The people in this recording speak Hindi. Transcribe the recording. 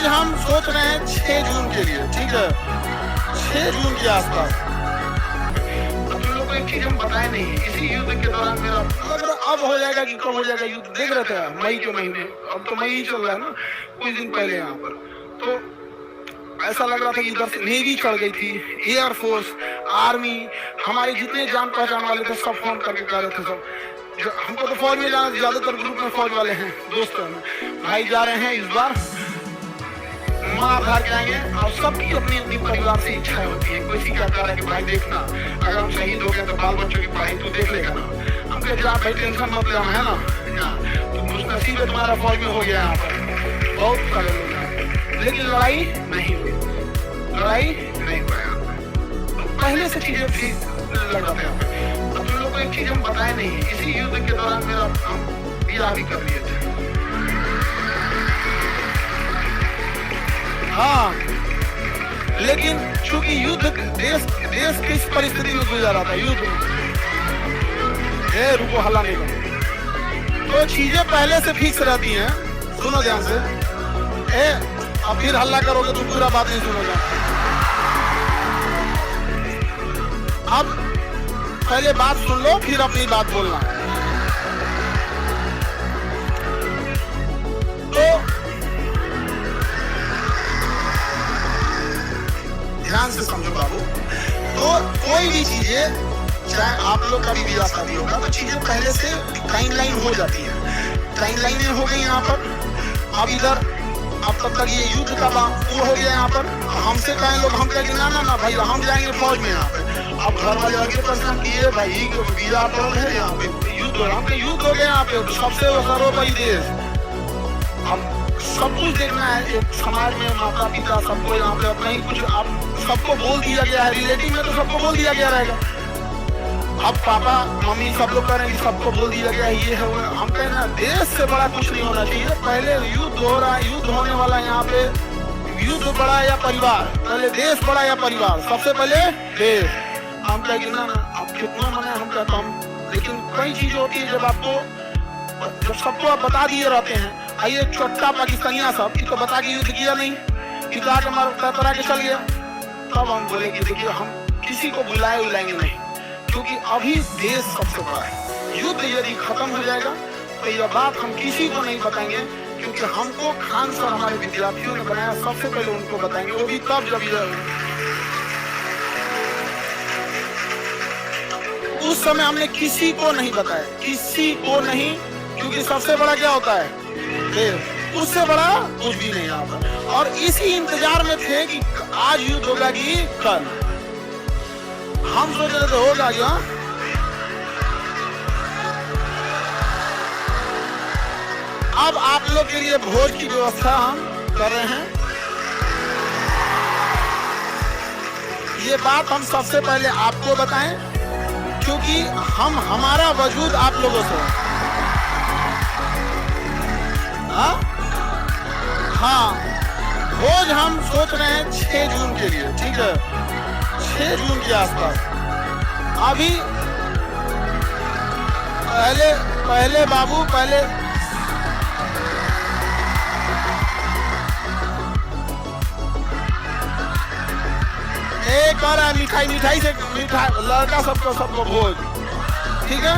हम सोच रहे हैं 6 जून के लिए, ठीक है, 6 जून के आसपास। तुम लोग को एक चीज हम बताए नहीं, इसी युद्ध के दौरान मेरा अब हो जाएगा कि कब हो जाएगा युद्ध, देख रहे थे मई के महीने, अब तो मई ही चल रहा है ना, कुछ दिन पहले यहाँ पर तो ऐसा लग रहा था कि इधर से नेवी चढ़ गई थी, एयरफोर्स, आर्मी, हमारे जितने जान पहचान वाले थे सब फोन करके कह रहे थे सब, हमको तो फौज में जाना, ज्यादातर ग्रुप में फौज वाले हैं, दोस्त हैं, भाई जा रहे हैं इस बार माँ भर के आएंगे। और सबकी अपनी अपनी परिवार से इच्छा होती है, कोई क्या कह रहा है कि भाई देखना अगर हम शहीद हो गए तो बाल बच्चों की पढ़ाई तू देख लेगा ना। हम कहते हैं भाई टेंशन मत ले, है ना, तो खुशनसीब है तुम्हारा फौज में हो गया यहाँ पर, बहुत सारे लोग हैं, लेकिन लड़ाई नहीं हुई, लड़ाई नहीं हुआ। पहले से चीजें ठीक लग रहा था। तुम लोग को एक चीज हम बताए नहीं, इसी युद्ध के दौरान मेरा हम विवाह भी कर लिए थे। हाँ, लेकिन चूंकि युद्ध देश किस परिस्थिति में गुजर रहा था, युद्ध रुको हल्ला नहीं करो, तो चीजें पहले से फिक्स रहती हैं। सुनो ध्यान से, अब फिर हल्ला करोगे तो पूरा बात नहीं सुनोगे। अब पहले बात सुन लो फिर अपनी बात बोलना। तो ध्यान से समझो बाबू, तो कोई भी चीजें, चाहे आप लोग का भी विवाह शादी होगा तो चीजें पहले से टाइमलाइन हो जाती है, टाइमलाइनें हो गई यहाँ पर। अब इधर अब तब तक ये युद्ध का वो हो गया यहाँ पर, हमसे कहें लोग, हम कहेंगे ना ना ना भाई हम जाएंगे फौज में यहाँ पे। अब घर वाले आगे परेशान किए भाई वीरा पर्व है यहाँ पे, युद्ध हो रहा है, युद्ध हो गया यहाँ पे, सबसे सर्वोपरि देश। अब सब कुछ देखना है, एक समाज में माता पिता सबको यहाँ पे कहीं कुछ आप सबको बोल दिया गया है, रिलेटिव में तो सबको बोल दिया गया रहेगा। अब पापा मम्मी सब लोग कह रहे हैं कि सबको बोल दिया गया है, ये है वो। हम कह रहे हैं देश से बड़ा कुछ नहीं होना चाहिए। पहले युद्ध हो रहा है, युद्ध होने वाला यहाँ पे, युद्ध बड़ा या परिवार, पहले देश बड़ा या परिवार, सबसे पहले देश। हम कहेंगे ना आप कितना मना हम कहता हूँ, लेकिन कई चीजें होती है जब सबको आप बता दिए रहते हैं। आइए छोटा पाकिस्तानिया सब तो बता के युद्ध किया नहीं, इधर आके मारा के चल गया, तब हम बोले कि देखिए हम किसी को बुलाएंगे नहीं, क्योंकि अभी देश सबसे बड़ा है। युद्ध यदि खत्म हो जाएगा तो यह बात हम किसी को नहीं बताएंगे, क्योंकि हमको खान सर हमारे विद्यार्थियों ने बनाया, सबसे पहले उनको बताएंगे, वो भी तब जब उस समय हमने किसी को नहीं बताया, किसी को नहीं, क्योंकि सबसे बड़ा क्या होता है देश, उससे बड़ा कुछ भी नहीं आता। और इसी इंतजार में थे कि आज युद्ध होगा कि कल। हम सोच रहे थे होगा क्या, अब आप लोग के लिए भोज की व्यवस्था हम कर रहे हैं। ये बात हम सबसे पहले आपको बताएं, क्योंकि हमारा वजूद आप लोगों से है। हाँ, भोज हम सोच रहे हैं 6 जून के लिए, ठीक है, 6 जून के आसपास। अभी पहले बाबू पहले एक और मिठाई से लड़का सबको भोज, ठीक है।